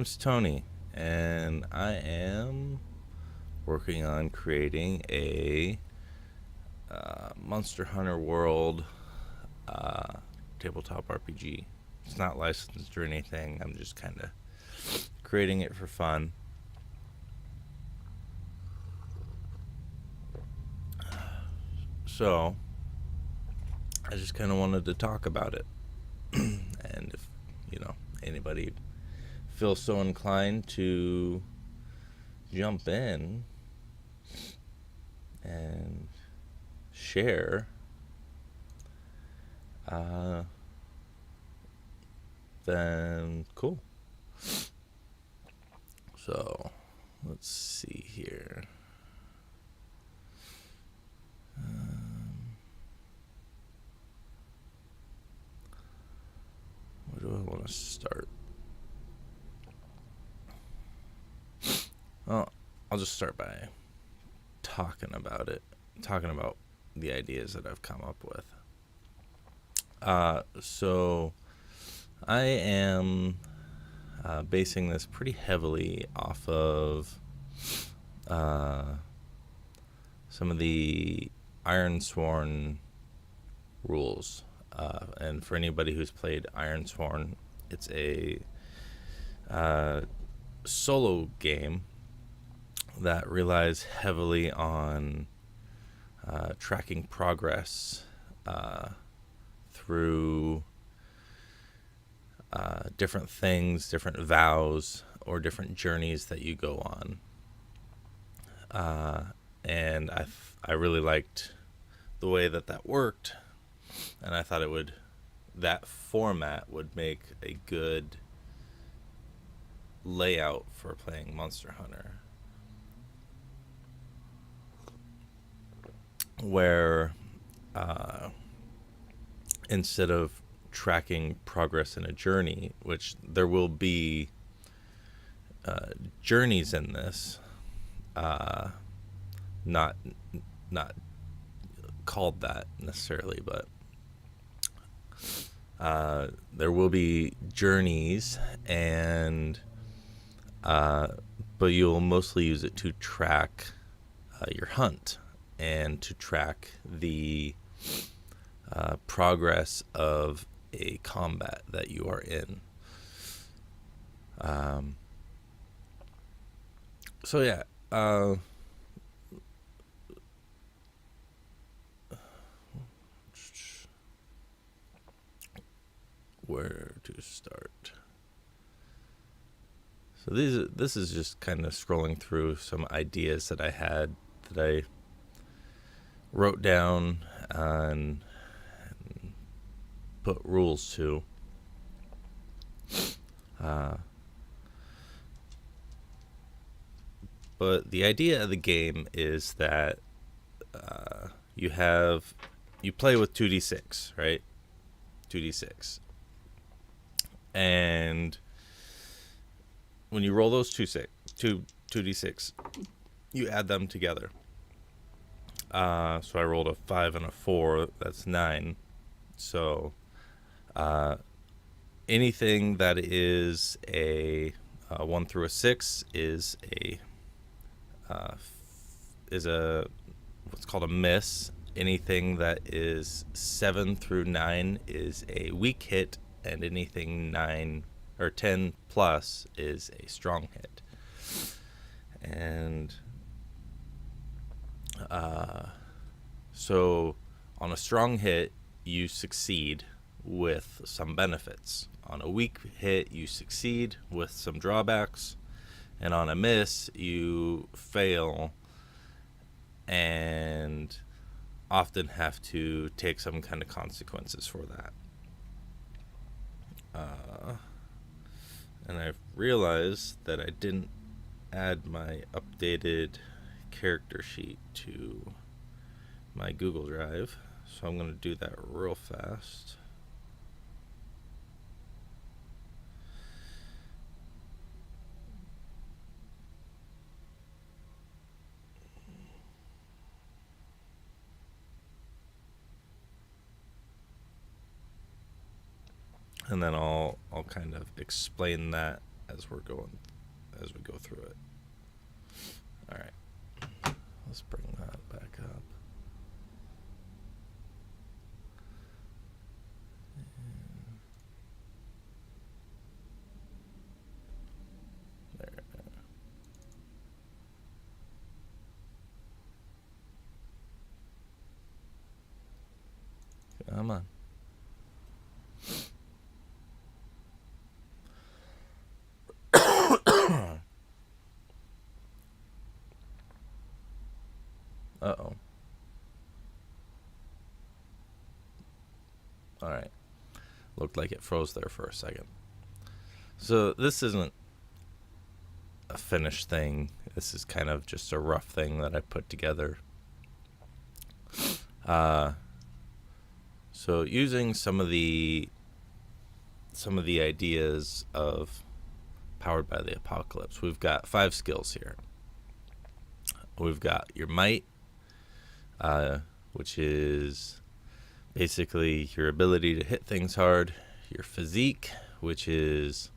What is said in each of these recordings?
name's Tony, and I am working on creating a Monster Hunter World tabletop RPG. It's not licensed or anything. I'm just kind of creating it for fun. So, I just kind of wanted to talk about it. And if, anybody feels so inclined to jump in and share, then cool. So, let's see here. Where do I want to start? Well, I'll just start by talking about the ideas that I've come up with. So I am basing this pretty heavily off of some of the Ironsworn rules. And for anybody who's played Ironsworn, it's a solo game that relies heavily on tracking progress through different things, different vows, or different journeys that you go on. And I really liked the way that worked, and I thought that format would make a good layout for playing Monster Hunter, where instead of tracking progress in a journey, which there will be journeys in this, not called that necessarily, but there will be journeys, and but you'll mostly use it to track your hunt and to track the progress of a combat that you are in. So yeah, where to start? So this is just kind of scrolling through some ideas that I had, that I wrote down and put rules to. But the idea of the game is that you play with 2d6, right? 2d6. And when you roll those 2d6, you add them together. So I rolled a 5 and a 4, that's 9. So anything that is a 1 through a 6 is what's called a miss. Anything that is 7 through 9 is a weak hit, and anything 9 or 10 plus is a strong hit. And so on a strong hit, you succeed with some benefits. On a weak hit, you succeed with some drawbacks. And on a miss, you fail and often have to take some kind of consequences for that. And I've realized that I didn't add my updated character sheet to my Google Drive, so I'm going to do that real fast. And then I'll kind of explain that as we go through it. All right, let's bring that back up. Come on. Uh-oh. All right. Looked like it froze there for a second. So this isn't a finished thing. This is kind of just a rough thing that I put together. So using some of the ideas of Powered by the Apocalypse, we've got 5 skills here. We've got your might, which is basically your ability to hit things hard. Your physique, which is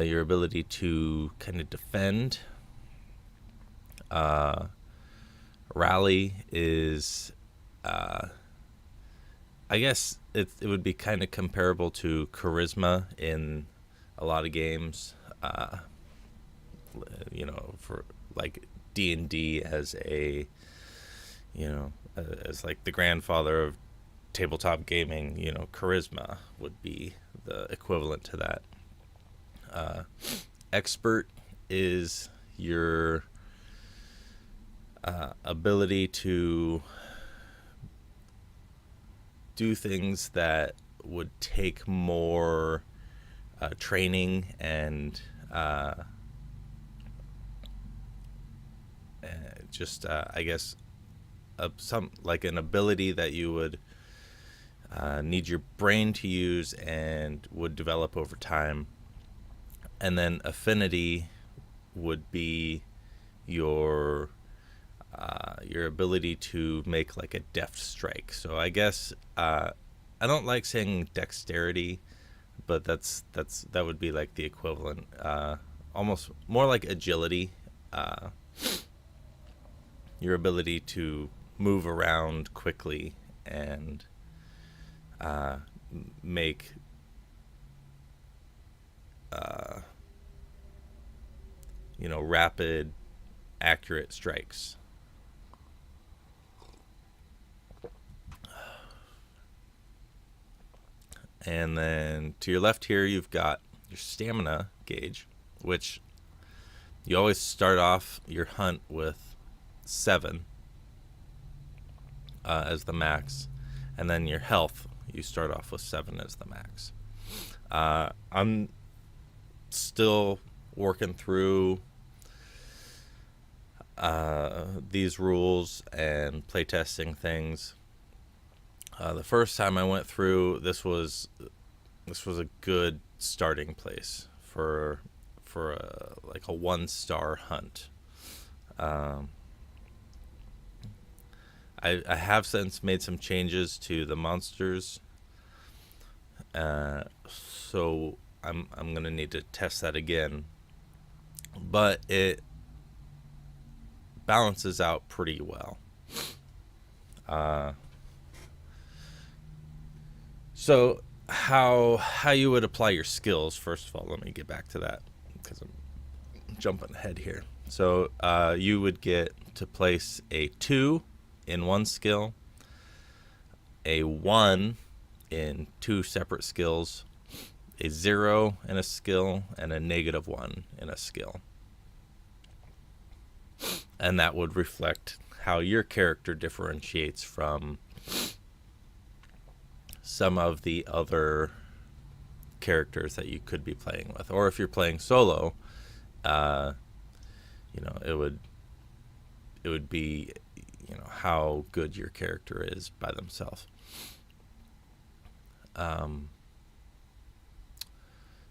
your ability to kind of defend. Rally is, I guess it would be kind of comparable to charisma in a lot of games. For like D&D as a, as like the grandfather of tabletop gaming, charisma would be the equivalent to that. Expert is your ability to do things that would take more training and I guess some like an ability that you would need your brain to use and would develop over time. And then affinity would be your ability to make like a deft strike. So I guess I don't like saying dexterity, but that would be like the equivalent, almost more like agility. Your ability to move around quickly and make rapid, accurate strikes. And then to your left here, you've got your stamina gauge, which you always start off your hunt with 7 as the max, and then your health, you start off with 7 as the max. I'm still working through these rules and playtesting things. The first time I went through, this was a good starting place for like a 1-star hunt. I have since made some changes to the monsters, so I'm gonna need to test that again, but it balances out pretty well. So how you would apply your skills, first of all, let me get back to that because I'm jumping ahead here. So you would get to place a 2 in one skill, a 1 in 2 separate skills, a 0 in a skill, and a -1 in a skill. And that would reflect how your character differentiates from some of the other characters that you could be playing with. Or if you're playing solo, it would be how good your character is by themselves.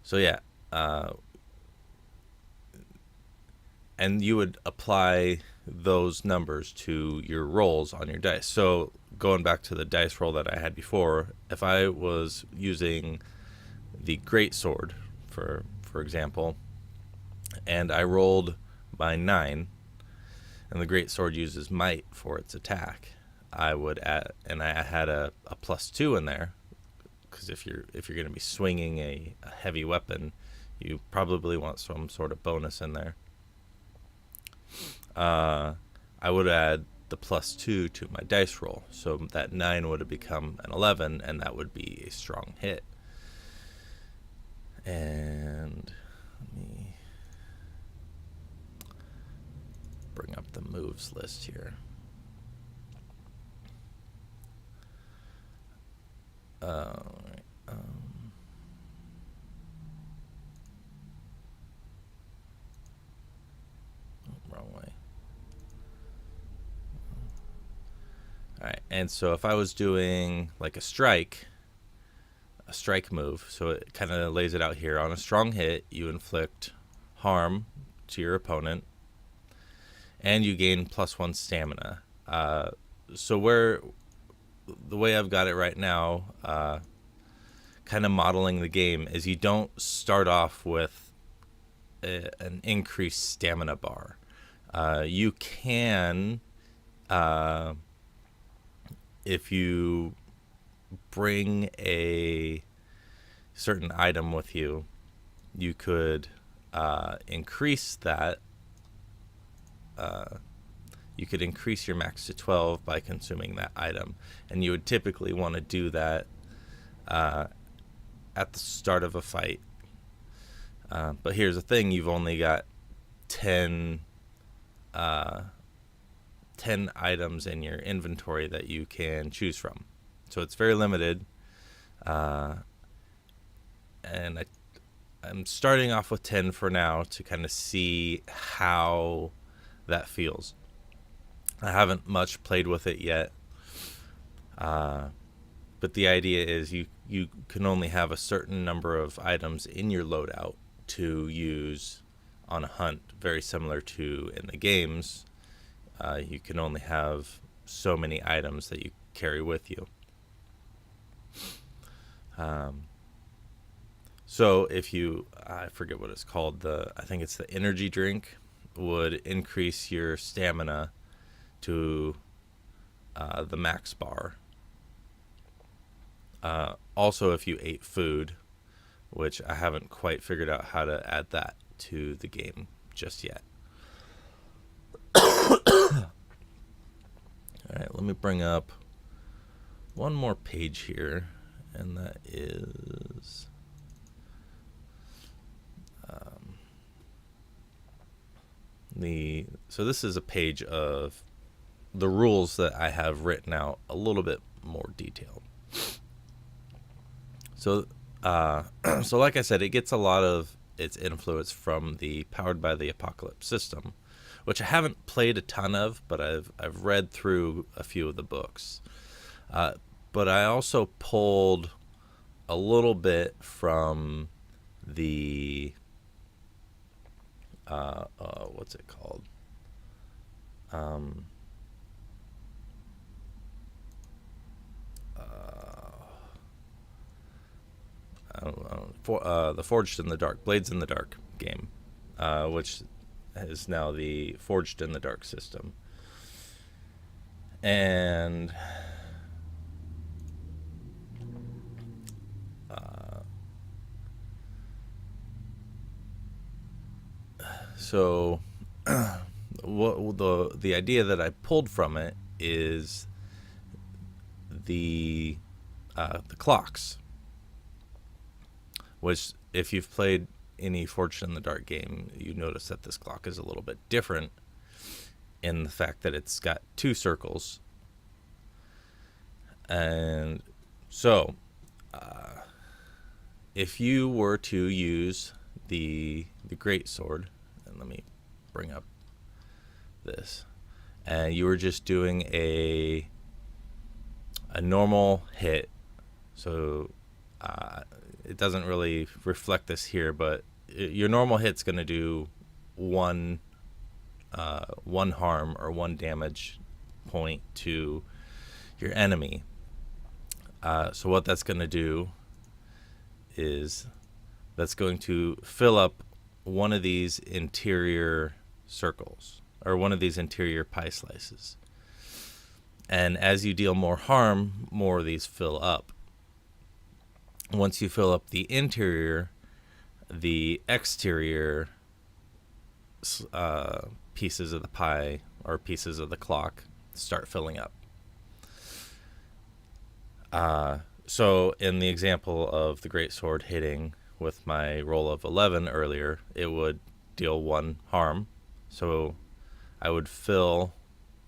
So yeah, and you would apply those numbers to your rolls on your dice. So going back to the dice roll that I had before, if I was using the great sword, for example, and I rolled by 9, and the great sword uses might for its attack, I would add, and I had a +2 in there, because if you're going to be swinging a heavy weapon, you probably want some sort of bonus in there. I would add the +2 to my dice roll, so that 9 would have become an 11, and that would be a strong hit. And let me bring up the moves list here. Wrong way. All right, and so if I was doing like a strike move, so it kind of lays it out here. On a strong hit, you inflict harm to your opponent, and you gain +1 stamina. So the way I've got it right now, kind of modeling the game, is you don't start off with an increased stamina bar. You can, if you bring a certain item with you, you could increase that. You could increase your max to 12 by consuming that item, and you would typically want to do that at the start of a fight. But here's the thing: you've only got 10 items in your inventory that you can choose from, so it's very limited. And I'm starting off with 10 for now to kind of see how that feels. I haven't much played with it yet, but the idea is you can only have a certain number of items in your loadout to use on a hunt, very similar to in the games. You can only have so many items that you carry with you. So if I forget what it's called, I think it's the energy drink, would increase your stamina to the max bar. Also, if you ate food, which I haven't quite figured out how to add that to the game just yet. All right, let me bring up one more page here, and that is so this is a page of the rules that I have written out a little bit more detailed. So so like I said, it gets a lot of its influence from the Powered by the Apocalypse system, which I haven't played a ton of, but I've read through a few of the books. But I also pulled a little bit from the what's it called? The Forged in the Dark, Blades in the Dark game, which is now the Forged in the Dark system. And so the idea that I pulled from it is the clocks, which, if you've played any Forged in the Dark game, you notice that this clock is a little bit different in the fact that it's got 2 circles. And so if you were to use the great sword, and let me bring up this, and you were just doing a normal hit, so it doesn't really reflect this here, but your normal hit's going to do one harm or 1 damage point to your enemy. So what that's going to do is that's going to fill up one of these interior circles, or one of these interior pie slices. And as you deal more harm, more of these fill up. Once you fill up the interior, the exterior pieces of the pie or pieces of the clock start filling up. So in the example of the greatsword hitting with my roll of 11 earlier, it would deal 1 harm. So I would fill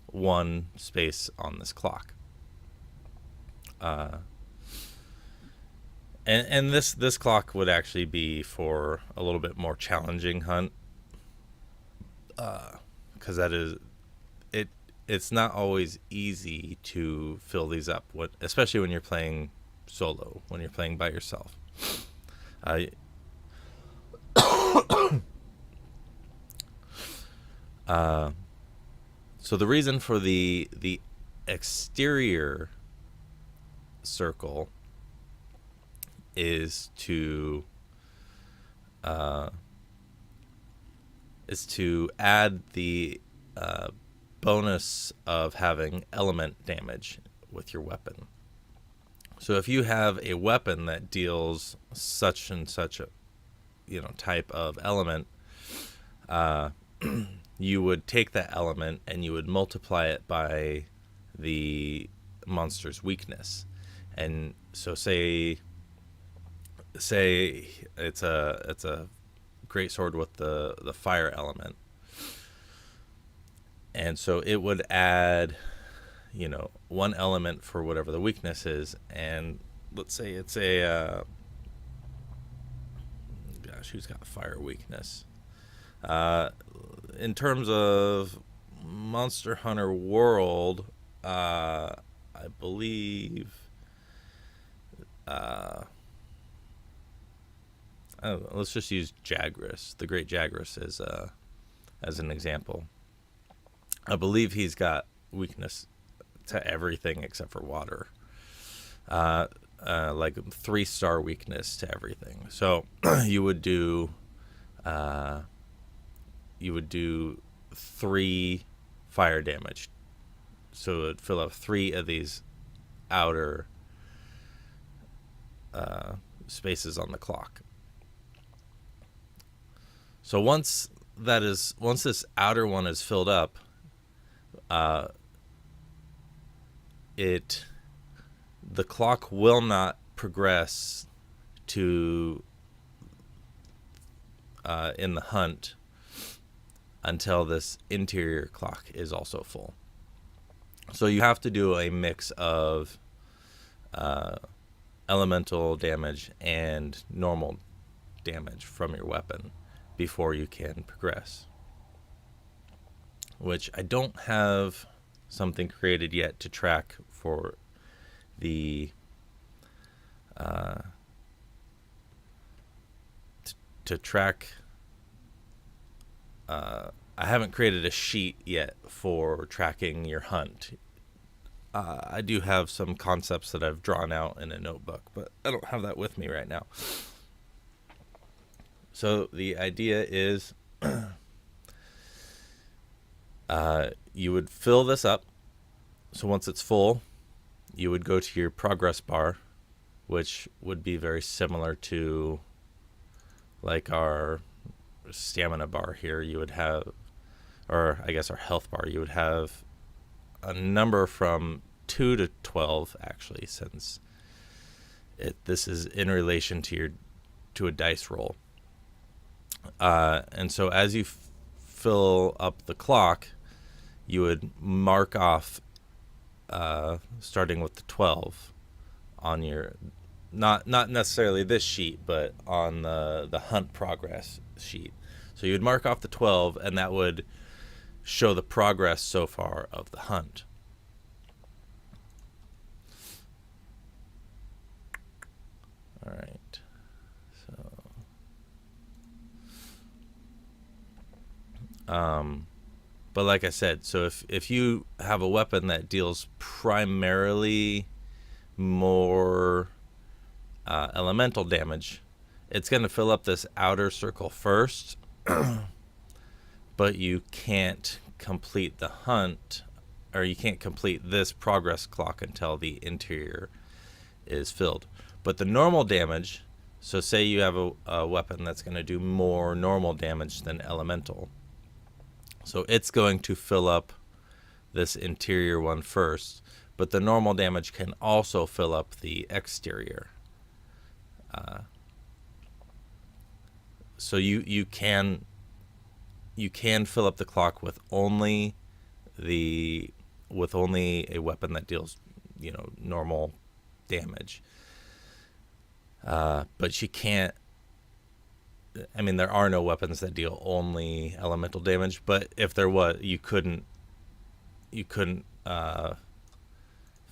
1 space on this clock. And this clock would actually be for a little bit more challenging hunt, because it's not always easy to fill these up, especially when you're playing solo, when you're playing by yourself. So the reason for the exterior circle is to add the bonus of having element damage with your weapon. So if you have a weapon that deals such and such a type of element, you would take that element and you would multiply it by the monster's weakness. And so say it's a greatsword with the fire element, and so it would add 1 element for whatever the weakness is. And let's say it's a who's got fire weakness? In terms of Monster Hunter World, I believe I don't know, let's just use Jagras, the Great Jagras, as an example. I believe he's got weakness to everything except for water. Like 3-star weakness to everything. So you would do 3 fire damage. So it would fill up 3 of these outer spaces on the clock. So once this outer one is filled up, the clock will not progress to in the hunt until this interior clock is also full. So you have to do a mix of elemental damage and normal damage from your weapon before you can progress. Which I don't have something created yet to track for the to track. I haven't created a sheet yet for tracking your hunt. I do have some concepts that I've drawn out in a notebook, but I don't have that with me right now. So the idea is you would fill this up. So once it's full, you would go to your progress bar, which would be very similar to like our stamina bar here. You would have, or I guess our health bar, you would have a number from 2 to 12 actually, since this is in relation to a dice roll. And so as you fill up the clock, you would mark off starting with the 12 on your, not necessarily this sheet, but on the hunt progress sheet. So you would mark off the 12, and that would show the progress so far of the hunt. All right. But like I said, so if you have a weapon that deals primarily more elemental damage, it's going to fill up this outer circle first, but you can't complete the hunt, or you can't complete this progress clock until the interior is filled. But the normal damage, so say you have a weapon that's going to do more normal damage than elemental, so it's going to fill up this interior one first, but the normal damage can also fill up the exterior. So you can fill up the clock with only a weapon that deals, normal damage. But you can't. I mean, there are no weapons that deal only elemental damage. But if there was, you couldn't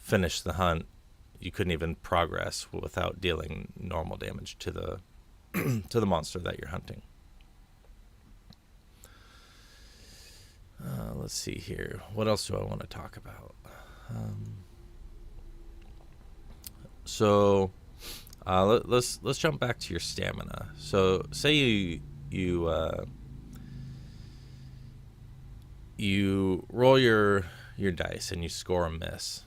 finish the hunt. You couldn't even progress without dealing normal damage to the to the monster that you're hunting. Let's see here. What else do I want to talk about? Let's jump back to your stamina. So say you roll your dice and you score a miss.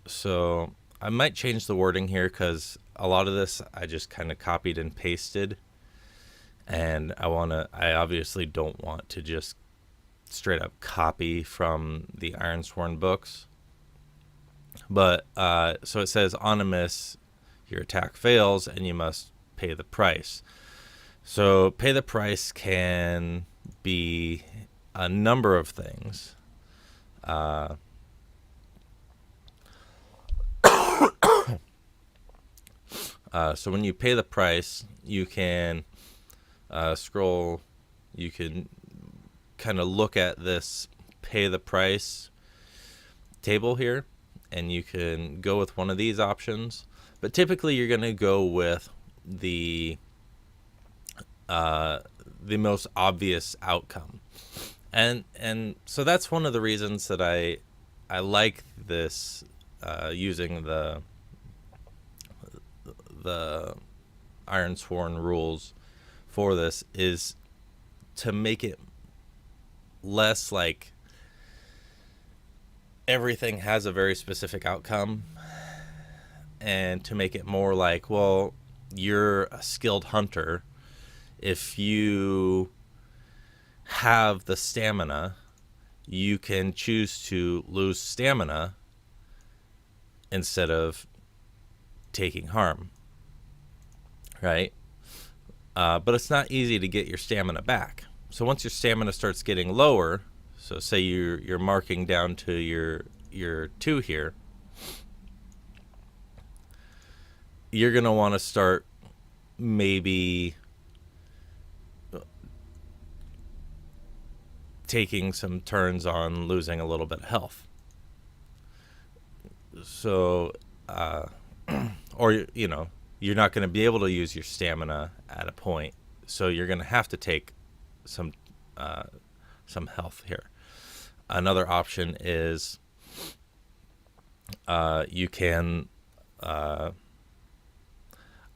So I might change the wording here because a lot of this I just kind of copied and pasted, and I obviously don't want to just straight up copy from the Ironsworn books. But so it says, on a miss, your attack fails and you must pay the price. So pay the price can be a number of things. So when you pay the price, you can scroll. You can kind of look at this pay the price table here, and you can go with one of these options. But typically, you're going to go with the most obvious outcome, and so that's one of the reasons that I like this using the Ironsworn rules for this, is to make it less like everything has a very specific outcome, and to make it more like, well, you're a skilled hunter. If you have the stamina, you can choose to lose stamina instead of taking harm, right? But it's not easy to get your stamina back. So once your stamina starts getting lower, so say you're marking down to your 2 here, you're going to want to start maybe taking some turns on losing a little bit of health. So, or, you're not going to be able to use your stamina at a point. So you're going to have to take some health here. Another option is you can...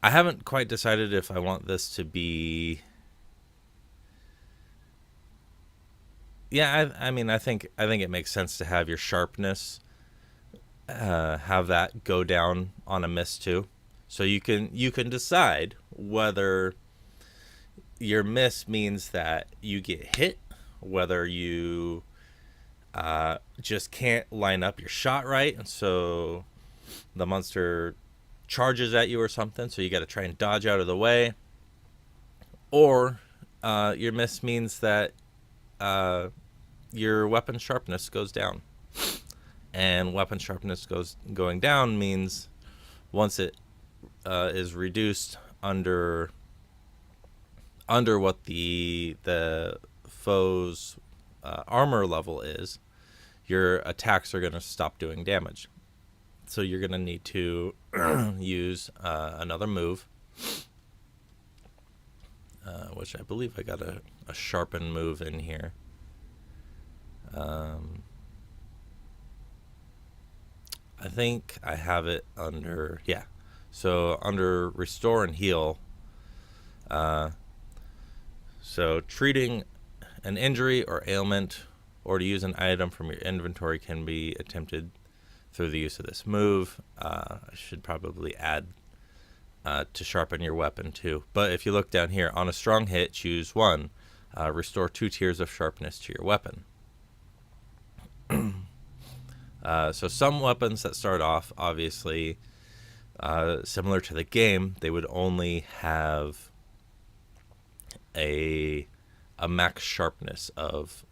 I haven't quite decided if I want this to be... Yeah, I think it makes sense to have your sharpness, have that go down on a miss too. So you can decide whether your miss means that you get hit, whether you just can't line up your shot right, and so the monster charges at you or something, so you got to try and dodge out of the way, or your miss means that your weapon sharpness goes down, and weapon sharpness going down means once it is reduced under what the foe's armor level is, your attacks are going to stop doing damage. So you're going to need to use another move, which I believe I got a sharpen move in here. I think I have it under, yeah. So under restore and heal, so treating an injury or ailment or to use an item from your inventory can be attempted through the use of this move. I should probably add to sharpen your weapon too. But if you look down here, on a strong hit, choose 1. Restore 2 tiers of sharpness to your weapon. So some weapons that start off, obviously, similar to the game, they would only have a max sharpness of,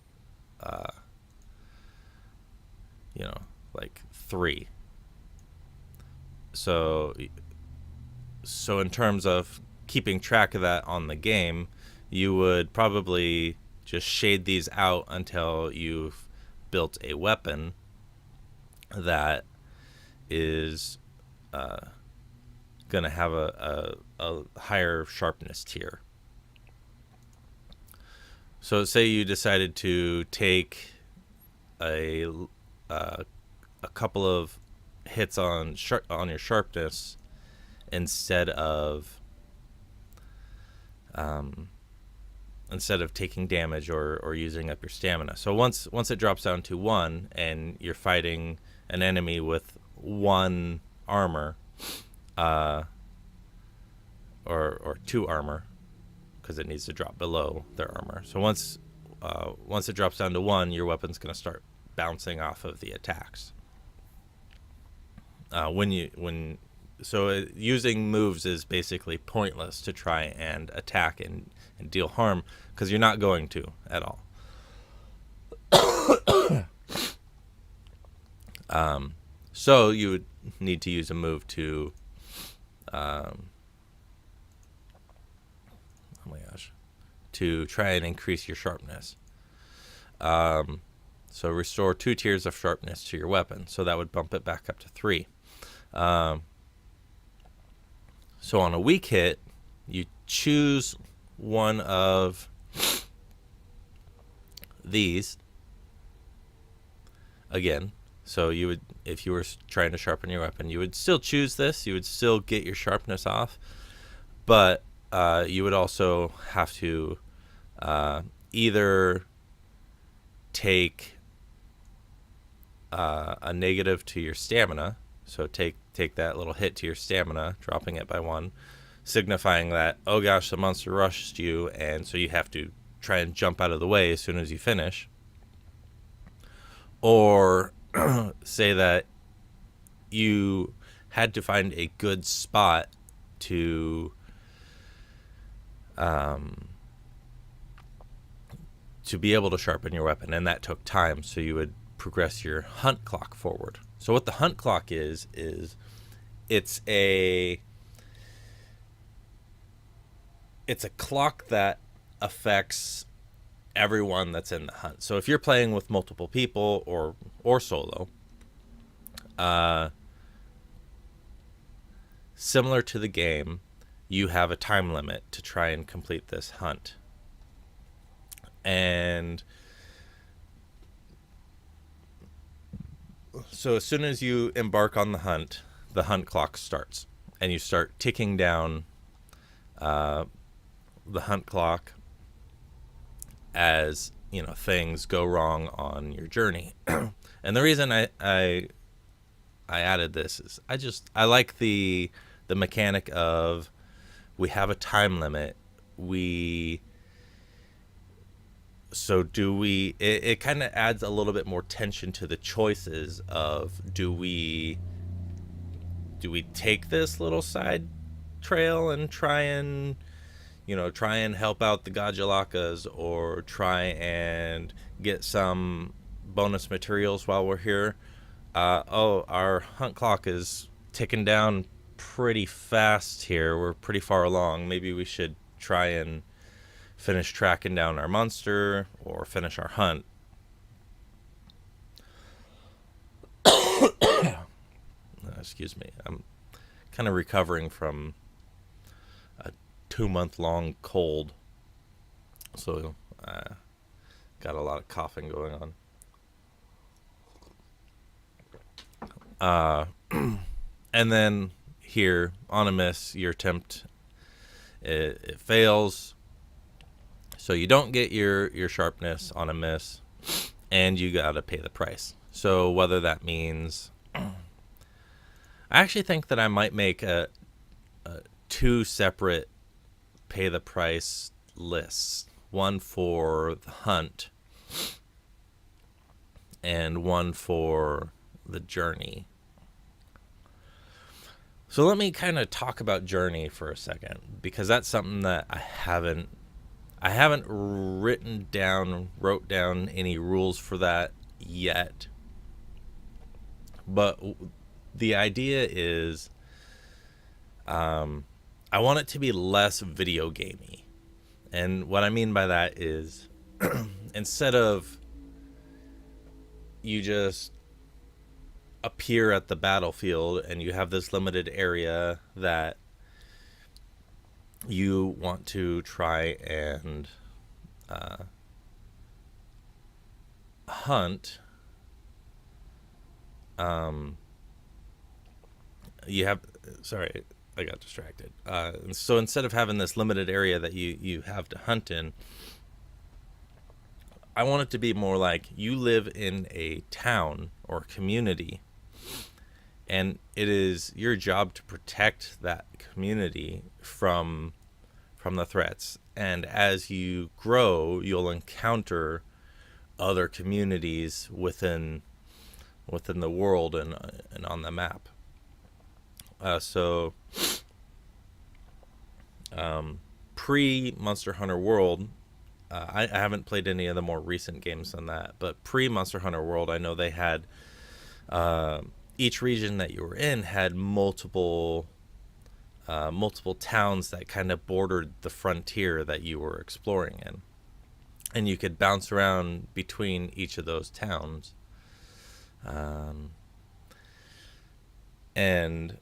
like 3. So in terms of keeping track of that on the game, you would probably just shade these out until you've built a weapon that is going to have a higher sharpness tier. So say you decided to take a couple of hits on your sharpness instead of taking damage or using up your stamina. So once it drops down to 1 and you're fighting an enemy with 1 armor, or 2 armor, because it needs to drop below their armor. So once it drops down to 1, your weapon's going to start bouncing off of the attacks. Using moves is basically pointless to try and attack and deal harm, because you're not going to at all. So you would need to use a move to to try and increase your sharpness. So restore 2 tiers of sharpness to your weapon. So that would bump it back up to 3. So on a weak hit, you choose one of these. Again, so you would, if you were trying to sharpen your weapon, you would still choose this. You would still get your sharpness off, but you would also have to either take a negative to your stamina. So take that little hit to your stamina, dropping it by 1, signifying that, oh gosh, the monster rushed you, and so you have to try and jump out of the way as soon as you finish. Or say that you had to find a good spot to be able to sharpen your weapon, and that took time, so you would progress your hunt clock forward. So what the hunt clock is it's a clock that affects everyone that's in the hunt. So if you're playing with multiple people or solo, similar to the game, you have a time limit to try and complete this hunt. And so as soon as you embark on the hunt clock starts, and you start ticking down the hunt clock as things go wrong on your journey. And the reason I added this is I like the mechanic of, we have a time limit. It kind of adds a little bit more tension to the choices of, do we take this little side trail and try and help out the Gajalakas, or try and get some bonus materials while we're here. Our hunt clock is ticking down pretty fast here. We're pretty far along. Maybe we should try and finish tracking down our monster or finish our hunt. Excuse me. I'm kind of recovering from a 2-month-long cold, so got a lot of coughing going on. And then here on a miss, your attempt it fails, so you don't get your sharpness on a miss, and you gotta pay the price. So whether that means, I actually think that I might make a two separate pay the price lists, one for the hunt and one for the journey. So let me kind of talk about journey for a second, because that's something that I haven't wrote down any rules for that yet. But the idea is, I want it to be less video gamey. And what I mean by that is, instead of you just appear at the battlefield and you have this limited area that you want to try and hunt, I got distracted. So instead of having this limited area that you have to hunt in, I want it to be more like you live in a town or community, and it is your job to protect that community from the threats. And as you grow, you'll encounter other communities within the world and on the map. Pre Monster Hunter World, I haven't played any of the more recent games than that, but pre Monster Hunter World, I know they had each region that you were in had multiple towns that kind of bordered the frontier that you were exploring in, and you could bounce around between each of those towns. And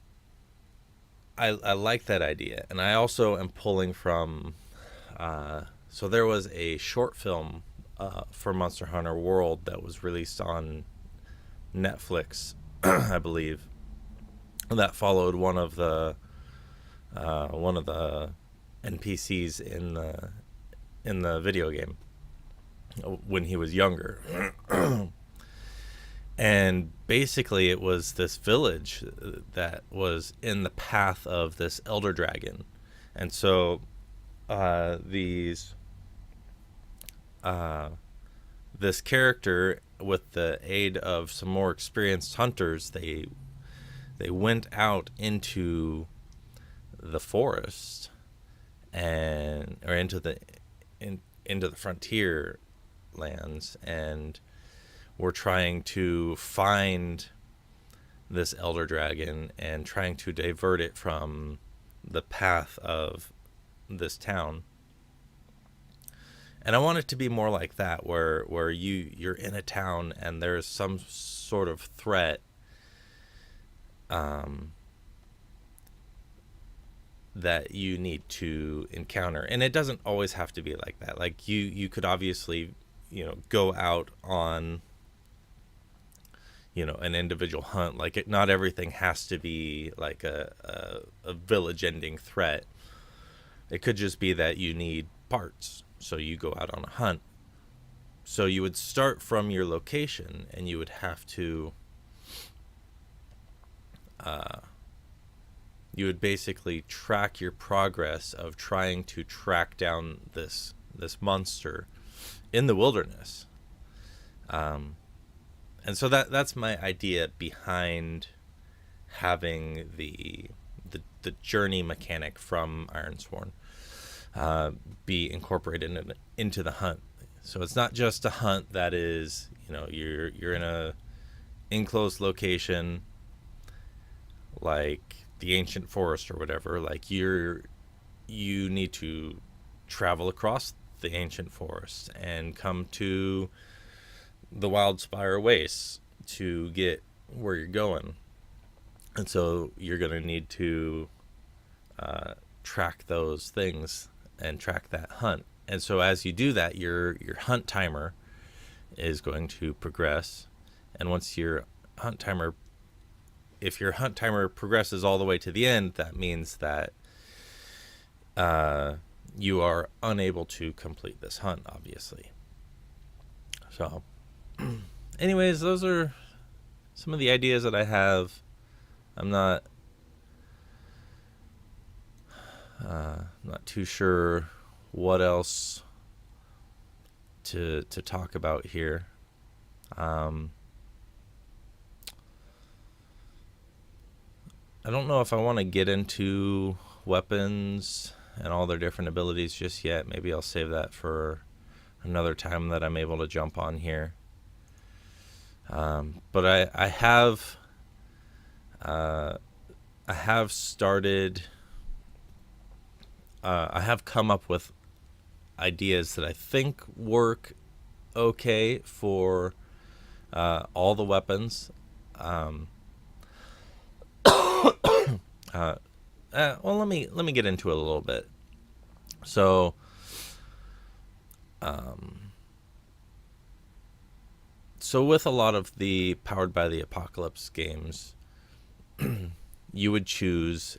I like that idea. And I also am pulling from, so there was a short film for Monster Hunter World that was released on Netflix, I believe, that followed one of the NPCs in the video game when he was younger. And basically it was this village that was in the path of this elder dragon. And so this character, with the aid of some more experienced hunters, they went out into the forest or into the frontier lands, and we're trying to find this elder dragon and trying to divert it from the path of this town. And I want it to be more like that, where you're in a town and there's some sort of threat that you need to encounter. And it doesn't always have to be like that. Like you could obviously, go out on an individual hunt. Like not everything has to be like a village ending threat. It could just be that you need parts, so you go out on a hunt. So you would start from your location, and you would have to you would basically track your progress of trying to track down this monster in the wilderness. And so that's my idea behind having the journey mechanic from Ironsworn be incorporated into the hunt. So it's not just a hunt that is, you're in a enclosed location like the ancient forest or whatever. Like you need to travel across the ancient forest and come to the Wildspire Wastes to get where you're going. And so you're going to need to track those things and track that hunt. And so as you do that, your hunt timer is going to progress. And once your hunt timer if your hunt timer progresses all the way to the end, that means that you are unable to complete this hunt, obviously. So, anyways, those are some of the ideas that I have. I'm not too sure what else to talk about here. I don't know if I want to get into weapons and all their different abilities just yet. Maybe I'll save that for another time that I'm able to jump on here. But I have started. I have come up with ideas that I think work okay for all the weapons. Well, let me get into it a little bit. So, with a lot of the Powered by the Apocalypse games, you would choose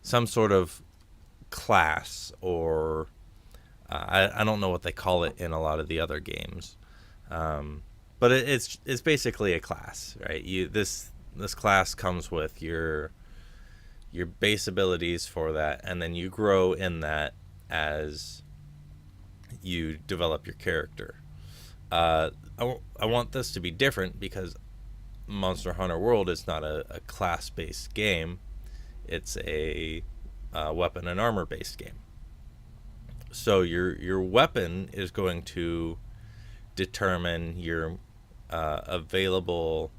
some sort of class, or I don't know what they call it in a lot of the other games, but it's basically a class, right? This class comes with your base abilities for that, and then you grow in that as you develop your character. I want this to be different because Monster Hunter World is not a class-based game. It's a weapon and armor-based game. So your weapon is going to determine your available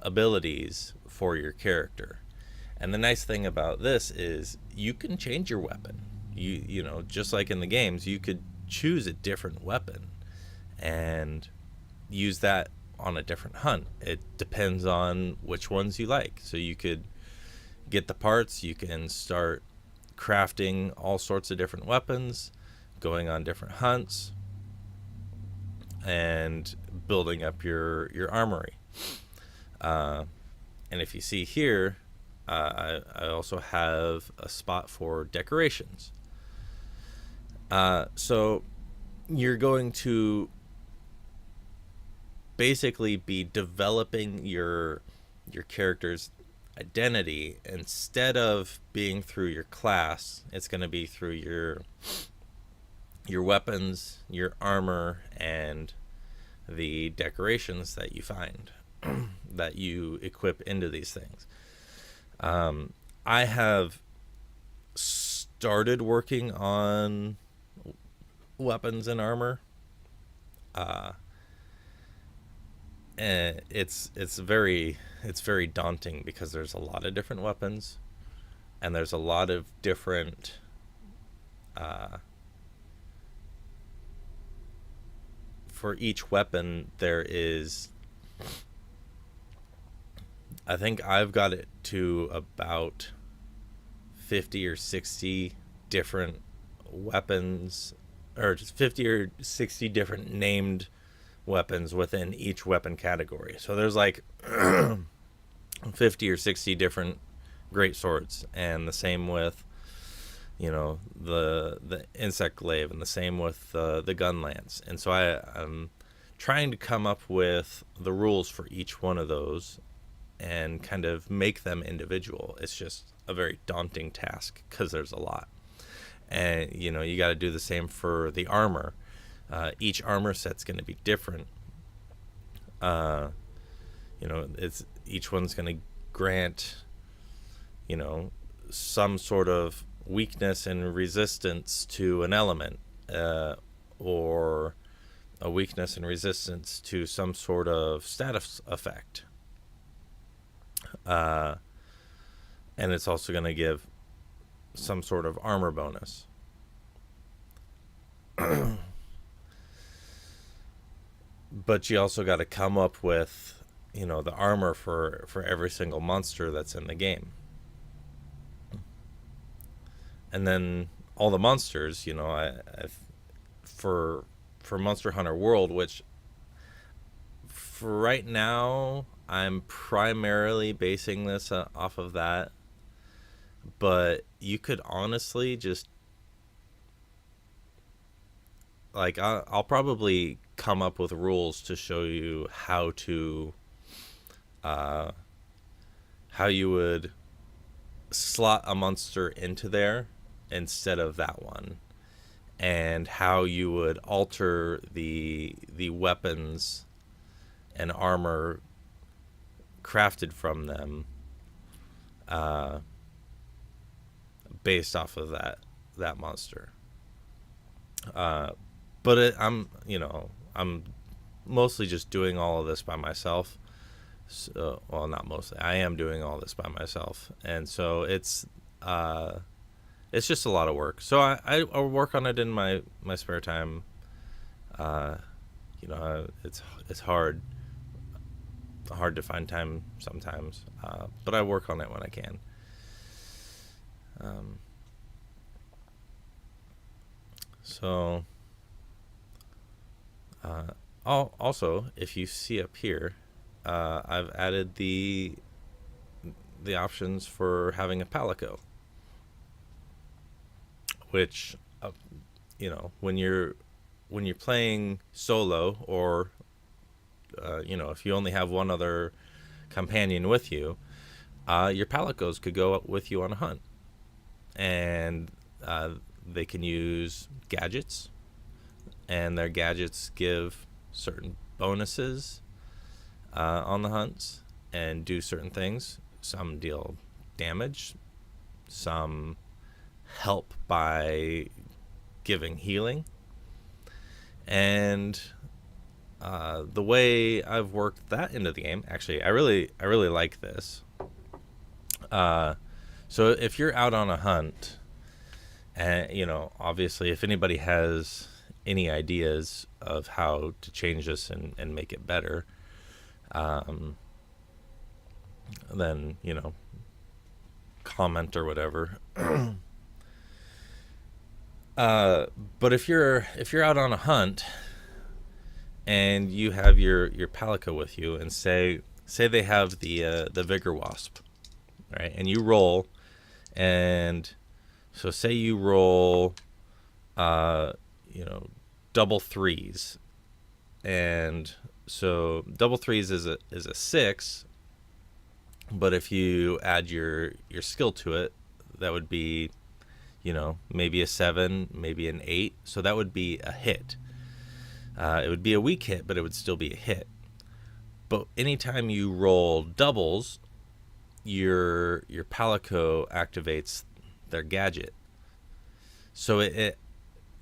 abilities for your character. And the nice thing about this is you can change your weapon. You know, just like in the games, you could choose a different weapon and use that on a different hunt. It depends on which ones you like. So you could get the parts, you can start crafting all sorts of different weapons, going on different hunts, and building up your armory. And if you see here, I also have a spot for decorations. So you're going to basically be developing your character's identity. Instead of being through your class, it's going to be through your weapons, your armor, and the decorations that you find that you equip into these things. I have started working on weapons and armor. And it's very daunting because there's a lot of different weapons, and there's a lot of different for each weapon there is, I think I've got it to about 50 or 60 different weapons, or just 50 or 60 different named weapons within each weapon category. So there's like 50 or 60 different great swords, and the same with, you know, the insect glaive, and the same with the gun lance. And so I'm trying to come up with the rules for each one of those and kind of make them individual. It's just a very daunting task because there's a lot. And, you know, you got to do the same for the armor. Each armor set's going to be different. You know, each one's going to grant, you know, some sort of weakness and resistance to an element, or a weakness and resistance to some sort of status effect. And it's also going to give some sort of armor bonus. But you also got to come up with, you know, the armor for every single monster that's in the game. And then all the monsters, you know, for Monster Hunter World, which for right now, I'm primarily basing this off of that. But you could honestly just like I'll probably come up with rules to show you uh, how you would slot a monster into there instead of that one, and how you would alter the weapons and armor crafted from them based off of that monster. But I'm mostly just doing all of this by myself. So, well, not mostly. I am doing all this by myself, and so it's just a lot of work. So I work on it in my spare time. It's hard to find time sometimes, but I work on it when I can. So also, if you see up here, I've added the options for having a palico, which when you're playing solo, or if you only have one other companion with you, your palicos could go with you on a hunt, and they can use gadgets, and their gadgets give certain bonuses on the hunts and do certain things. Some deal damage, some help by giving healing, and the way I've worked that into the game, actually, I really like this. So if you're out on a hunt, and obviously, if anybody has any ideas of how to change this and make it better, then comment or whatever. But if you're out on a hunt and you have your palico with you, and say they have the vigor wasp, right? And you roll, and so say you roll double threes, and so double threes is a 6, but if you add your skill to it, that would be maybe a 7, maybe an 8, so that would be a hit. It would be a weak hit, but it would still be a hit. But anytime you roll doubles, your palico activates their gadget, so it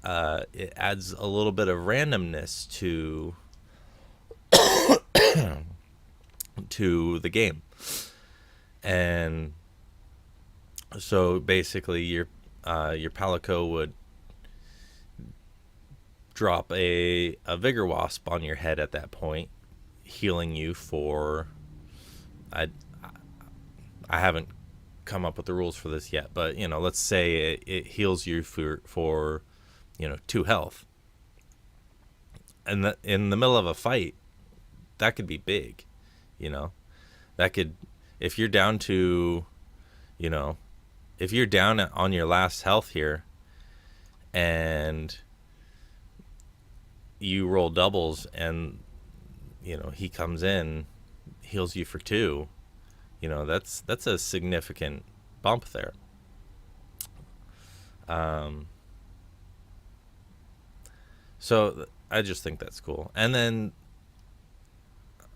adds a little bit of randomness to the game. And so basically your palico would drop a vigor wasp on your head at that point, healing you for I haven't come up with the rules for this yet, but let's say it heals you for 2 health, and that in the middle of a fight, that could be big. That could, if you're down to if you're down on your last health here, and you roll doubles, and he comes in, heals you for 2, that's a significant bump there. So I just think that's cool. And then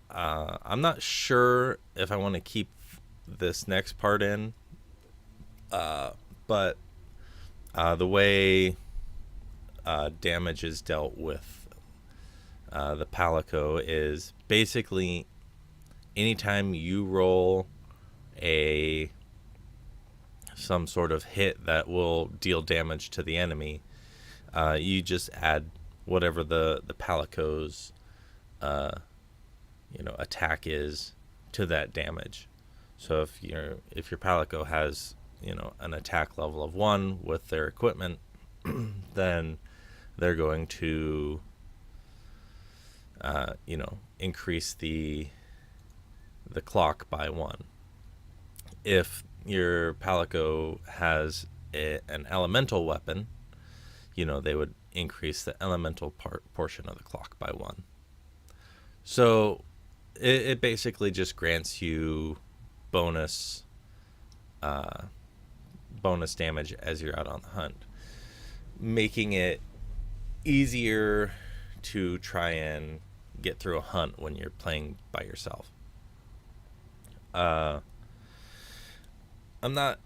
I'm not sure if I want to keep this next part in, but the way damage is dealt with the palico is basically anytime you roll some sort of hit that will deal damage to the enemy, you just add whatever the palico's attack is to that damage. So if your palico has an attack level of 1 with their equipment, then they're going to increase the clock by 1. If your Palico has an elemental weapon, they would increase the elemental portion of the clock by 1. So it basically just grants you bonus damage as you're out on the hunt, making it easier to try and get through a hunt when you're playing by yourself. I'm not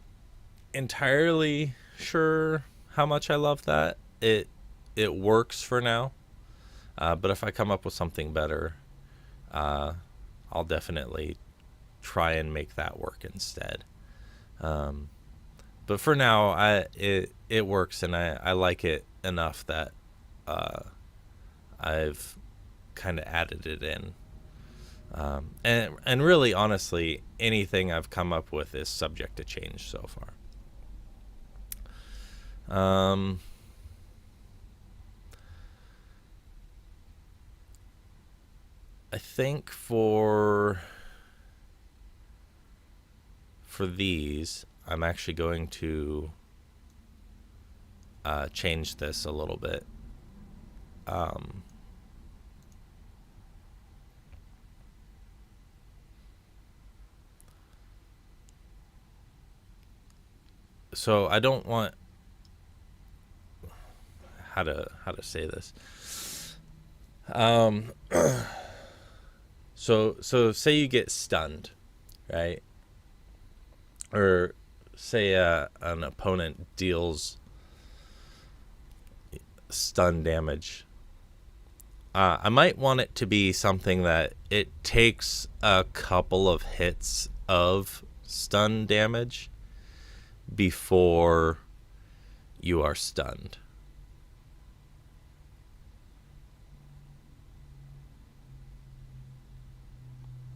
entirely sure how much I love that. It works for now, but if I come up with something better, I'll definitely try and make that work instead. But for now, it works, and I like it enough that I've kind of added it in. And really, honestly, anything I've come up with is subject to change so far. I think for these, I'm actually going to change this a little bit. So I don't want how to say this. So say you get stunned, right? Or say an opponent deals stun damage. I might want it to be something that it takes a couple of hits of stun damage before you are stunned.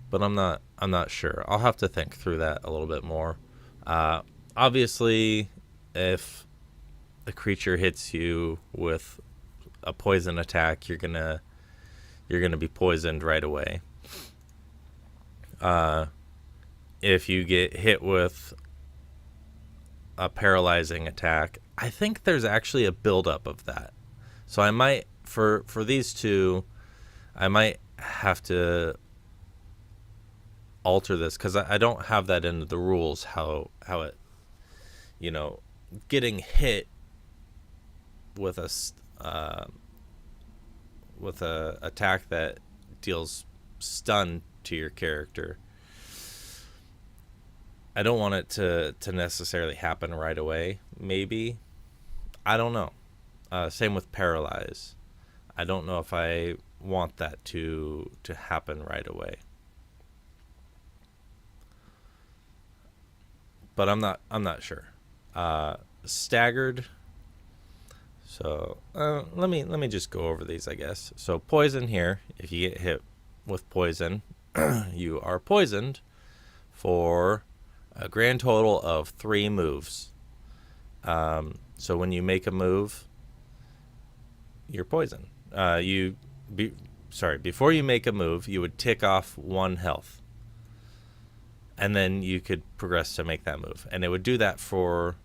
But I'm not sure. I'll have to think through that a little bit more. Obviously, if the creature hits you with a poison attack, you're gonna be poisoned right away. If you get hit with a paralyzing attack, I think there's actually a buildup of that. So I might for these two, I might have to alter this because I don't have that in the rules how it, getting hit with a attack that deals stun to your character. I don't want it to necessarily happen right away. Maybe, I don't know. Same with paralyze. I don't know if I want that to happen right away. But I'm not sure. Staggered. So let me just go over these, I guess. So poison here. If you get hit with poison, you are poisoned for a grand total of 3 moves. So when you make a move, you're poisoned. Before you make a move, you would tick off 1 health. And then you could progress to make that move. And it would do that for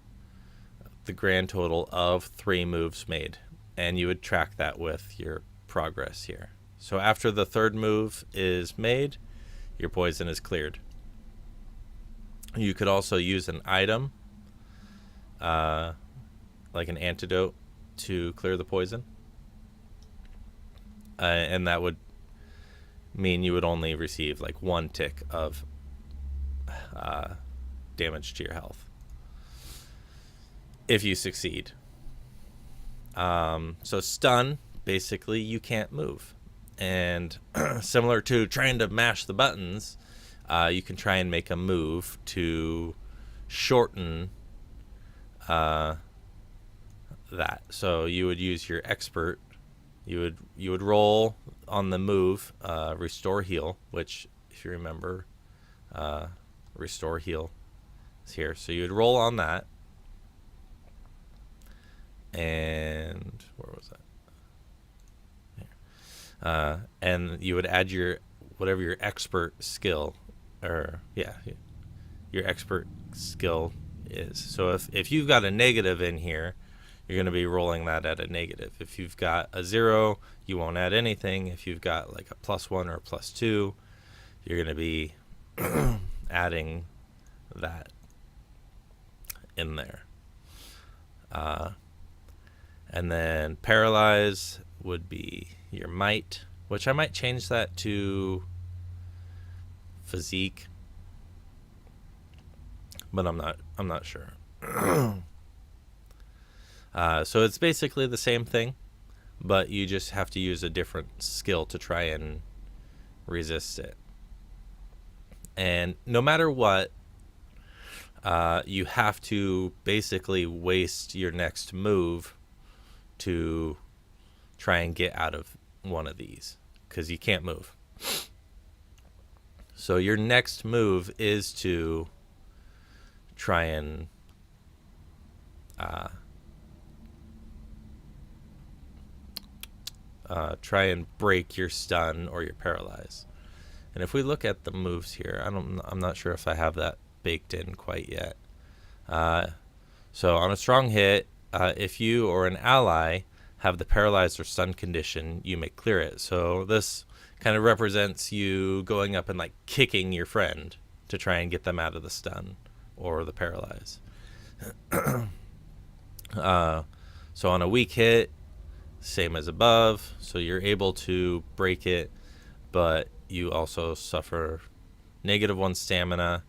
the grand total of 3 moves made. And you would track that with your progress here. So after the 3rd move is made, your poison is cleared. You could also use an item, like an antidote, to clear the poison. And that would mean you would only receive like 1 tick of damage to your health if you succeed. So stun, basically you can't move, and similar to trying to mash the buttons, you can try and make a move to shorten that. So you would use your expert. You would roll on the move, restore heal, which, if you remember, restore heal is here. So you would roll on that. And where was that? And you would add your whatever your expert skill, or your expert skill is. So if you've got a negative in here, you're going to be rolling that at a negative. If you've got a 0, you won't add anything. If you've got like a +1 or a +2, you're going to be adding that in there. And then paralyze would be your might, which I might change that to physique, but I'm not sure. So it's basically the same thing, but you just have to use a different skill to try and resist it. And no matter what, you have to basically waste your next move to try and get out of one of these, because you can't move. So your next move is to try and break your stun or your paralyze. And if we look at the moves here, I'm not sure if I have that baked in quite yet. So on a strong hit, if you or an ally have the paralyzed or stun condition, you may clear it. So this kind of represents you going up and like kicking your friend to try and get them out of the stun or the paralyze. So on a weak hit, same as above. So you're able to break it, but you also suffer -1 stamina,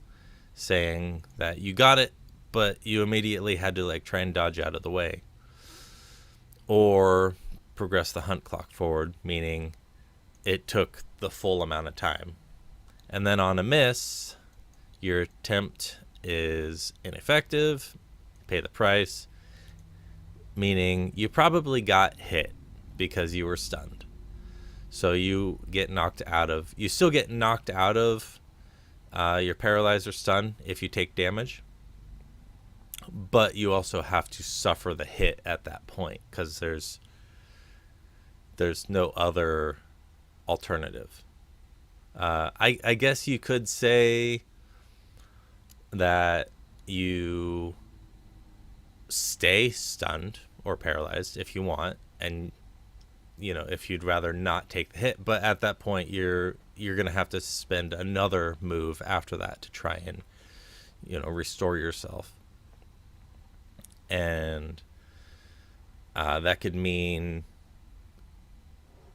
saying that you got it, but you immediately had to like try and dodge out of the way. Or progress the hunt clock forward, meaning it took the full amount of time. And then on a miss, your attempt is ineffective, pay the price, meaning you probably got hit because you were stunned. So you still get knocked out of your paralyzed or stun if you take damage, but you also have to suffer the hit at that point, because there's no other alternative. I guess you could say that you stay stunned or paralyzed if you want, and if you'd rather not take the hit, but at that point you're going to have to spend another move after that to try and restore yourself. And that could mean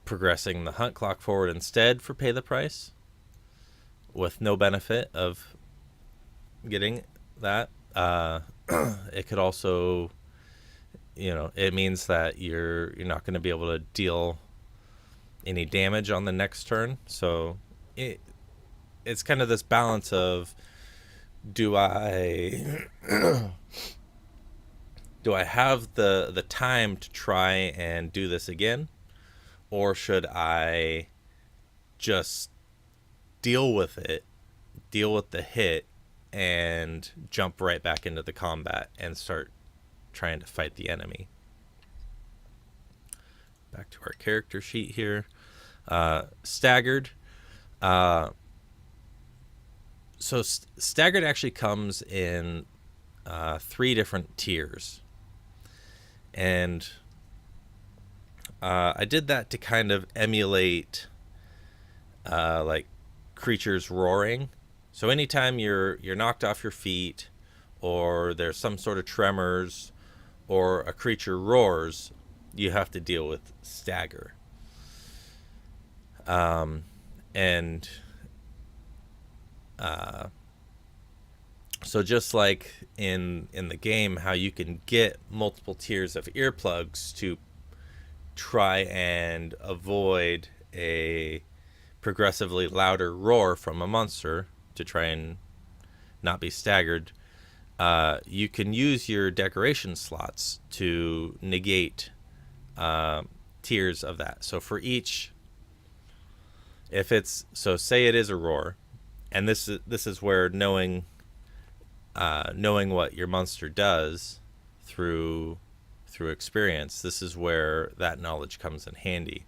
progressing the hunt clock forward instead for pay the price, with no benefit of getting that. It could also, it means that you're not going to be able to deal any damage on the next turn. So it's kind of this balance of, do I have the time to try and do this again, or should I just deal with the hit and jump right back into the combat and start trying to fight the enemy? Back to our character sheet here. Staggered. So staggered actually comes in 3 different tiers. And I did that to kind of emulate like creatures roaring. So anytime you're knocked off your feet, or there's some sort of tremors, or a creature roars, you have to deal with stagger. So just like in the game, how you can get multiple tiers of earplugs to try and avoid a progressively louder roar from a monster to try and not be staggered, you can use your decoration slots to negate tiers of that. So for each, say it is a roar, and this is where knowing what your monster does through experience, this is where that knowledge comes in handy.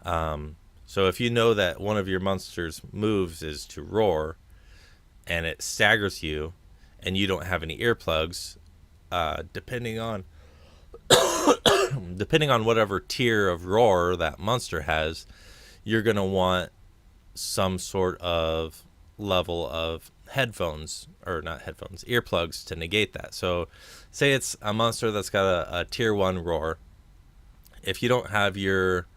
So if you know that one of your monster's moves is to roar, and it staggers you, and you don't have any earplugs, depending on whatever tier of roar that monster has, you're gonna want some sort of level of headphones, or not headphones, earplugs to negate that. So say it's a monster that's got a tier 1 roar. If you don't have your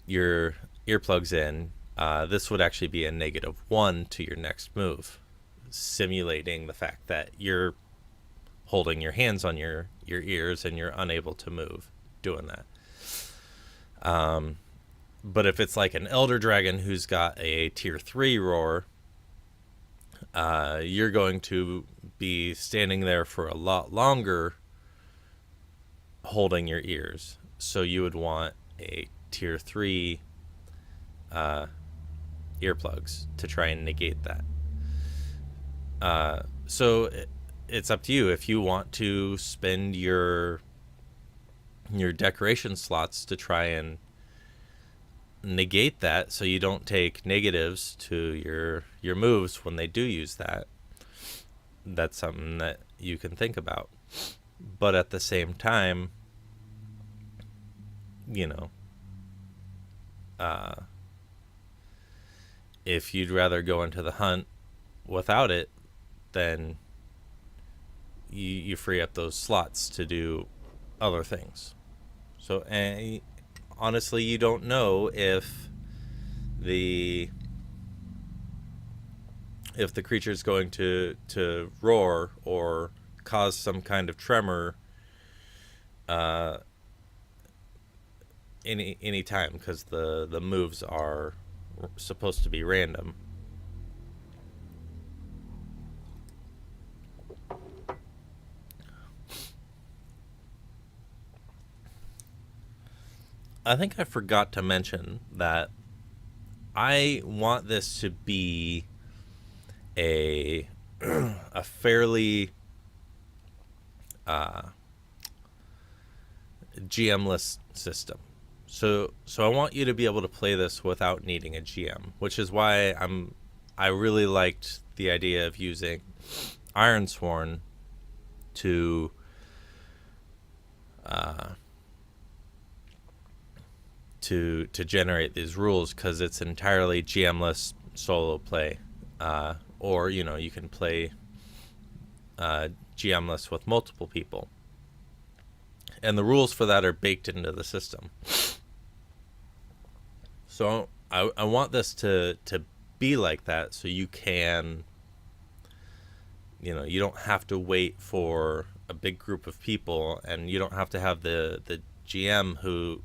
earplugs in, this would actually be a -1 to your next move, simulating the fact that you're holding your hands on your ears and you're unable to move doing that. But if it's like an elder dragon who's got a tier 3 roar, you're going to be standing there for a lot longer holding your ears. So you would want a tier 3 earplugs to try and negate that. So it's up to you if you want to spend your decoration slots to try and negate that, so you don't take negatives to your moves when they do use that. That's something that you can think about. But at the same time, if you'd rather go into the hunt without it, then you free up those slots to do other things. So, and honestly, you don't know if the creature's going to roar or cause some kind of tremor any time, because the moves are supposed to be random. I think I forgot to mention that I want this to be a fairly GM-less system. So I want you to be able to play this without needing a GM, which is why I really liked the idea of using Ironsworn to generate these rules, because it's entirely GM-less solo play. Or you can play GM-less with multiple people, and the rules for that are baked into the system. So I want this to be like that, so you can, you don't have to wait for a big group of people, and you don't have to have the GM who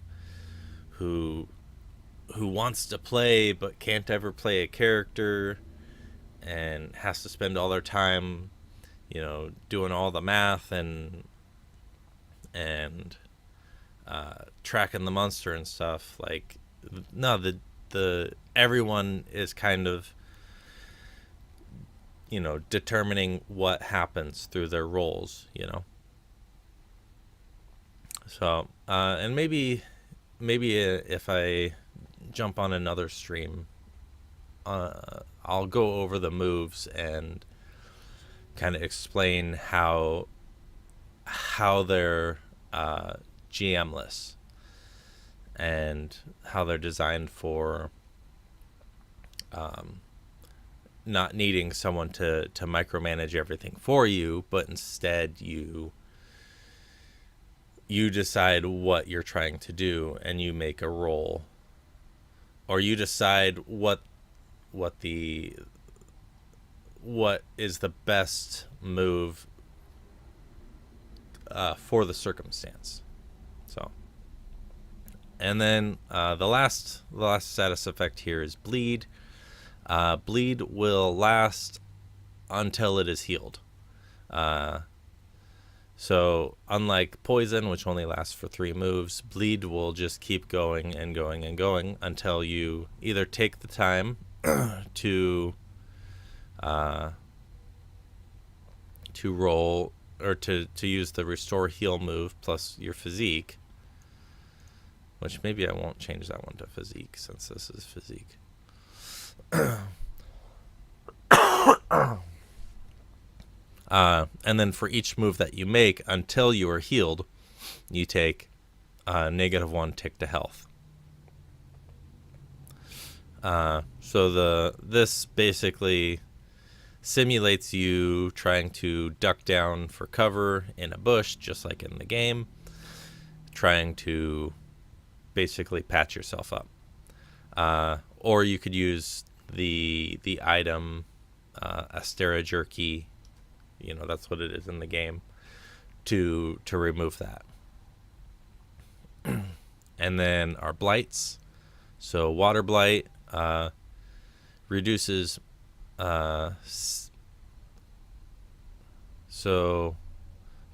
wants to play but can't ever play a character, and has to spend all their time, doing all the math and tracking the monster and stuff. Like, no, the everyone is kind of, determining what happens through their roles, So, and maybe if I jump on another stream, I'll go over the moves and kind of explain how they're GM-less and how they're designed for not needing someone to micromanage everything for you, but instead you decide what you're trying to do, and you make a roll, or you decide what is the best move for the circumstance. So, and then the last status effect here is bleed. Bleed will last until it is healed. So unlike poison, which only lasts for 3 moves, bleed will just keep going and going and going until you either take the time to roll, or to use the restore heal move plus your physique, which maybe I won't change that one to physique since this is physique. And then for each move that you make until you are healed, you take -1 tick to health. So this basically simulates you trying to duck down for cover in a bush, just like in the game, trying to basically patch yourself up. Or you could use the item Astera Jerky, that's what it is in the game, to remove that. And then our blights. So water blight reduces so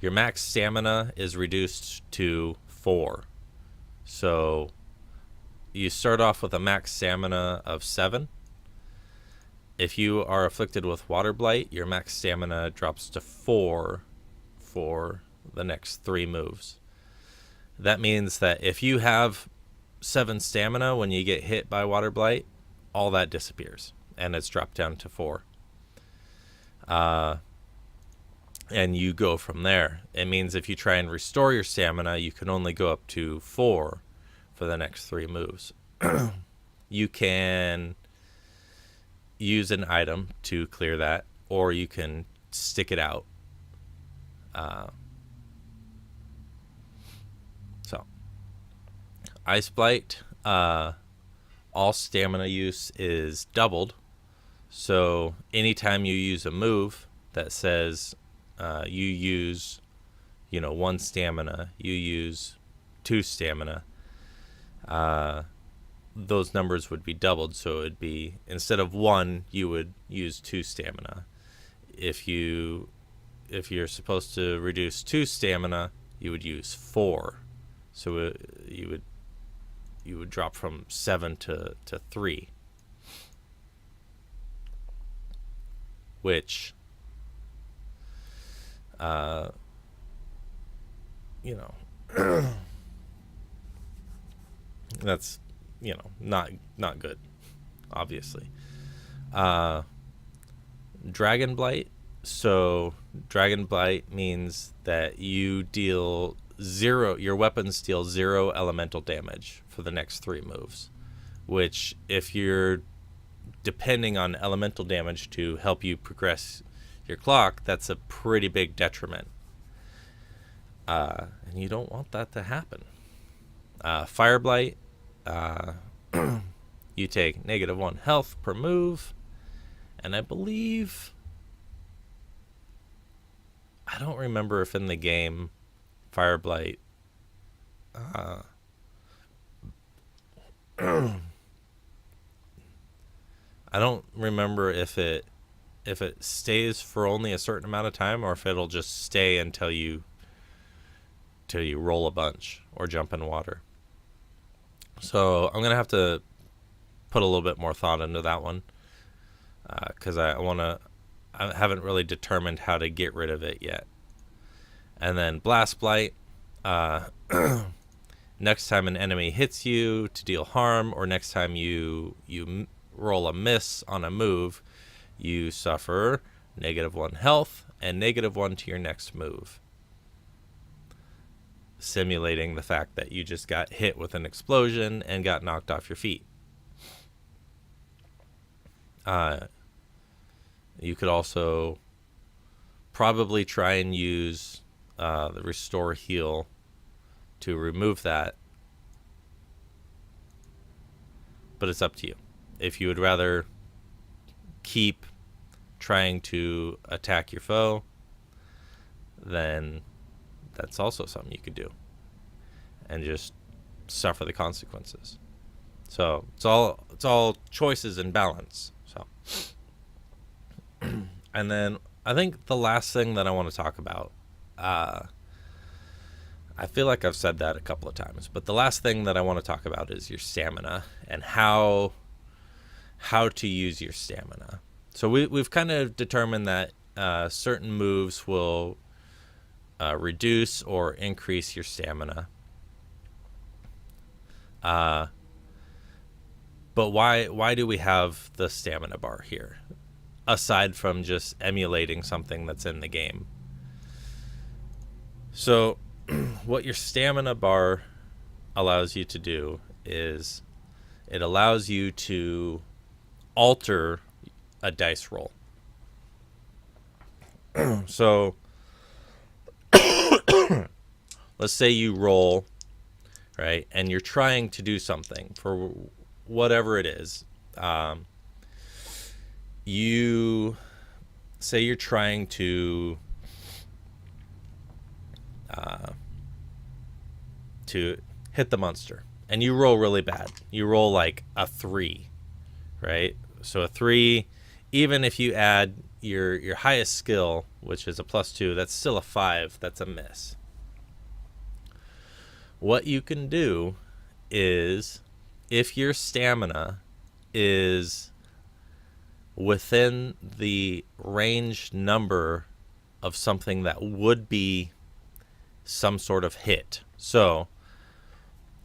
your max stamina is reduced to 4. So you start off with a max stamina of 7. If you are afflicted with water blight, your max stamina drops to 4 for the next 3 moves. That means that if you have 7 stamina when you get hit by water blight, all that disappears and it's dropped down to 4. And you go from there. It means if you try and restore your stamina, you can only go up to 4 for the next 3 moves. You can use an item to clear that, or you can stick it out. So Ice Blight, all stamina use is doubled. So anytime you use a move that says you use 1 stamina, you use 2 stamina, those numbers would be doubled. So it would be, instead of 1, you would use 2 stamina. If you're supposed to reduce 2 stamina, you would use 4. So you would drop from 7 to 3, which that's not good, obviously. Dragon Blight. So Dragon Blight means that you deal 0, your weapons deal 0 elemental damage for the next 3 moves, which, if you're depending on elemental damage to help you progress your clock, that's a pretty big detriment. And you don't want that to happen. Fire Blight, you take -1 health per move, and I don't remember if in the game Fire Blight I don't remember if it stays for only a certain amount of time, or if it'll just stay until you roll a bunch or jump in water. So I'm gonna have to put a little bit more thought into that one, because I haven't really determined how to get rid of it yet. And then Blast Blight. Next time an enemy hits you to deal harm, or next time you roll a miss on a move, you suffer -1 health and -1 to your next move, simulating the fact that you just got hit with an explosion and got knocked off your feet. You could also probably try and use the Restore Heal to remove that, but it's up to you. If you would rather keep trying to attack your foe, then that's also something you could do, and just suffer the consequences. So it's all choices and balance. So and then I think the last thing that I want to talk about, I feel like I've said that a couple of times, but the last thing that I want to talk about is your stamina and how to use your stamina. So we've kind of determined that certain moves will reduce or increase your stamina. Uh, but why do we have the stamina bar here, aside from just emulating something that's in the game? So what your stamina bar allows you to do is it allows you to alter a dice roll. So let's say you roll, right, and you're trying to do something for whatever it is. You say you're trying to hit the monster, and you roll really bad. You roll like a 3, right? So a 3, even if you add your highest skill, which is a +2, that's still a 5. That's a miss. What you can do is, if your stamina is within the range number of something that would be some sort of hit. So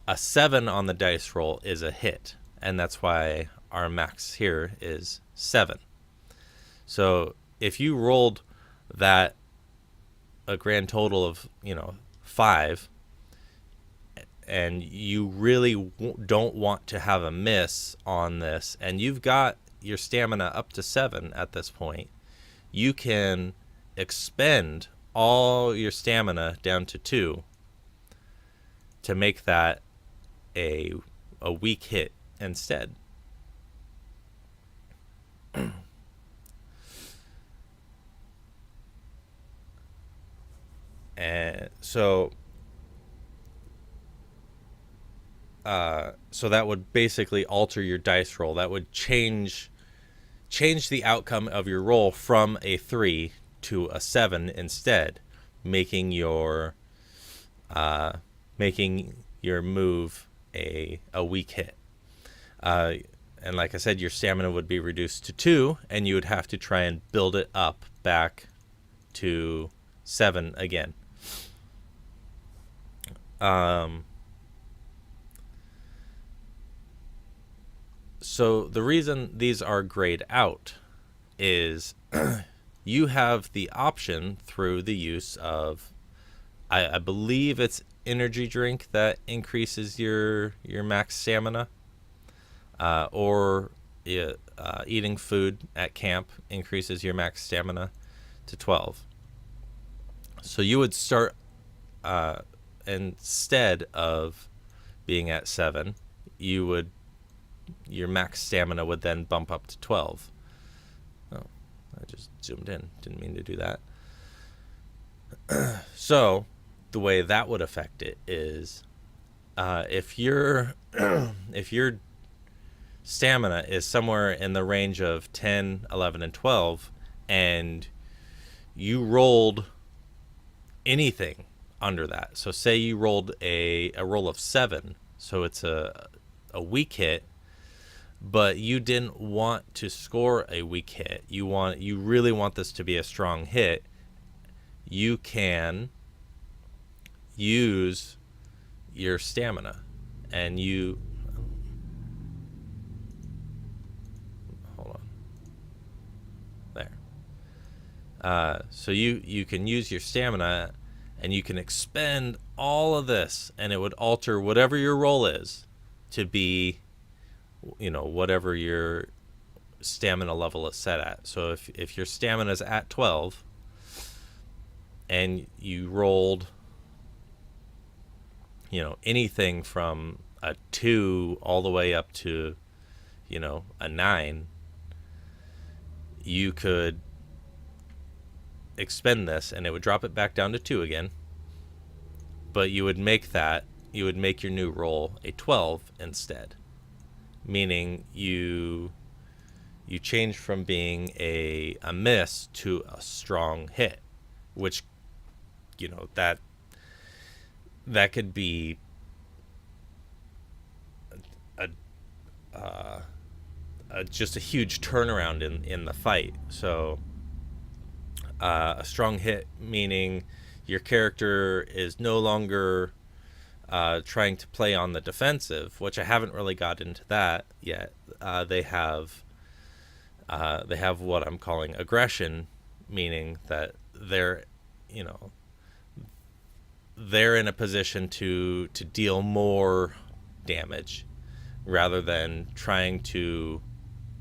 a 7 on the dice roll is a hit, and that's why our max here is 7. So if you rolled that a grand total of 5, and you really don't want to have a miss on this, and you've got your stamina up to 7 at this point, you can expend all your stamina down to 2 to make that a weak hit instead. And so that would basically alter your dice roll. That would change the outcome of your roll from a 3 to a 7 instead, making your move a weak hit. And like I said, your stamina would be reduced to 2, and you would have to try and build it up back to 7 again. So the reason these are grayed out is you have the option through the use of, I believe it's energy drink that increases your max stamina, or eating food at camp increases your max stamina to 12. So you would start, instead of being at 7, your max stamina would then bump up to 12. Oh, I just zoomed in. Didn't mean to do that. So the way that would affect it is, if your stamina is somewhere in the range of 10, 11, and 12, and you rolled anything under that. So say you rolled a roll of 7, so it's a weak hit, but you didn't want to score a weak hit. You really want this to be a strong hit. You can use your stamina, and hold on there. So you can use your stamina, and you can expend all of this, and it would alter whatever your roll is to be, whatever your stamina level is set at. So if your stamina is at 12 and you rolled anything from a 2 all the way up to a 9, you could expend this and it would drop it back down to 2 again, but you would make your new roll a 12 instead, meaning you change from being a miss to a strong hit, which that could be just a huge turnaround in the fight. So a strong hit meaning your character is no longer trying to play on the defensive, which I haven't really got into that yet. They have what I'm calling aggression, meaning that they're in a position to deal more damage rather than trying to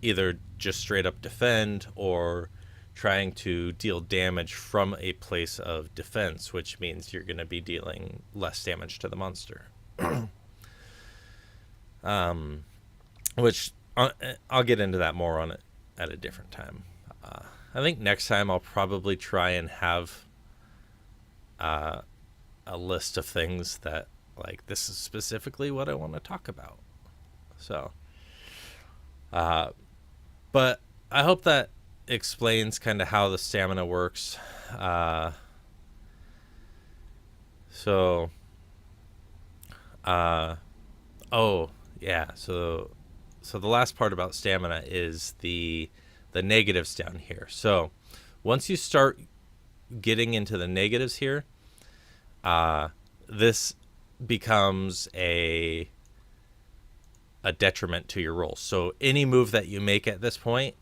either just straight up defend or trying to deal damage from a place of defense, which means you're going to be dealing less damage to the monster. Which I'll get into that more on it at a different time. I think next time I'll probably try and have a list of things that, like, this is specifically what I want to talk about. So, but I hope that explains kind of how the stamina works. So the last part about stamina is the negatives down here. So once you start getting into the negatives here, this becomes a detriment to your roll. So any move that you make at this point,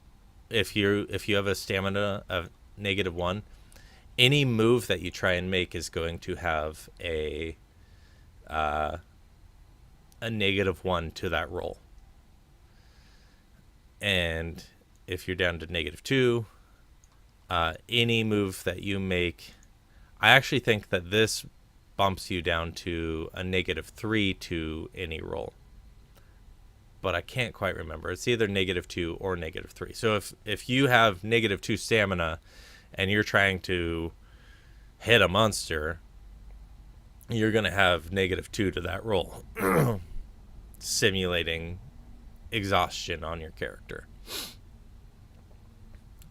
if you have a stamina of -1, any move that you try and make is going to have a -1 to that roll. And if you're down to -2, any move that you make, I actually think that this bumps you down to a -3 to any roll. But I can't quite remember. It's either -2 or -3. So if you have -2 stamina and you're trying to hit a monster, you're going to have -2 to that roll, simulating exhaustion on your character.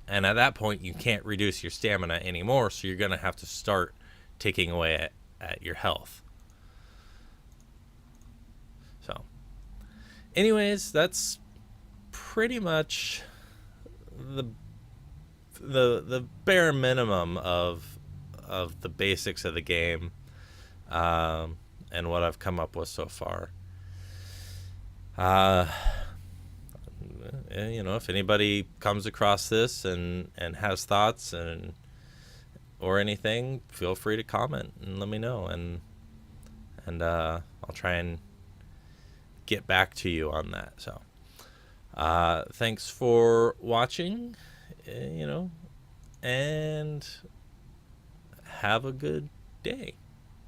And at that point, you can't reduce your stamina anymore, so you're going to have to start taking away at your health. So, anyways, that's pretty much the bare minimum of the basics of the game, and what I've come up with so far. If anybody comes across this and has thoughts or anything, feel free to comment and let me know, and I'll try and get back to you on that. So thanks for watching, and have a good day.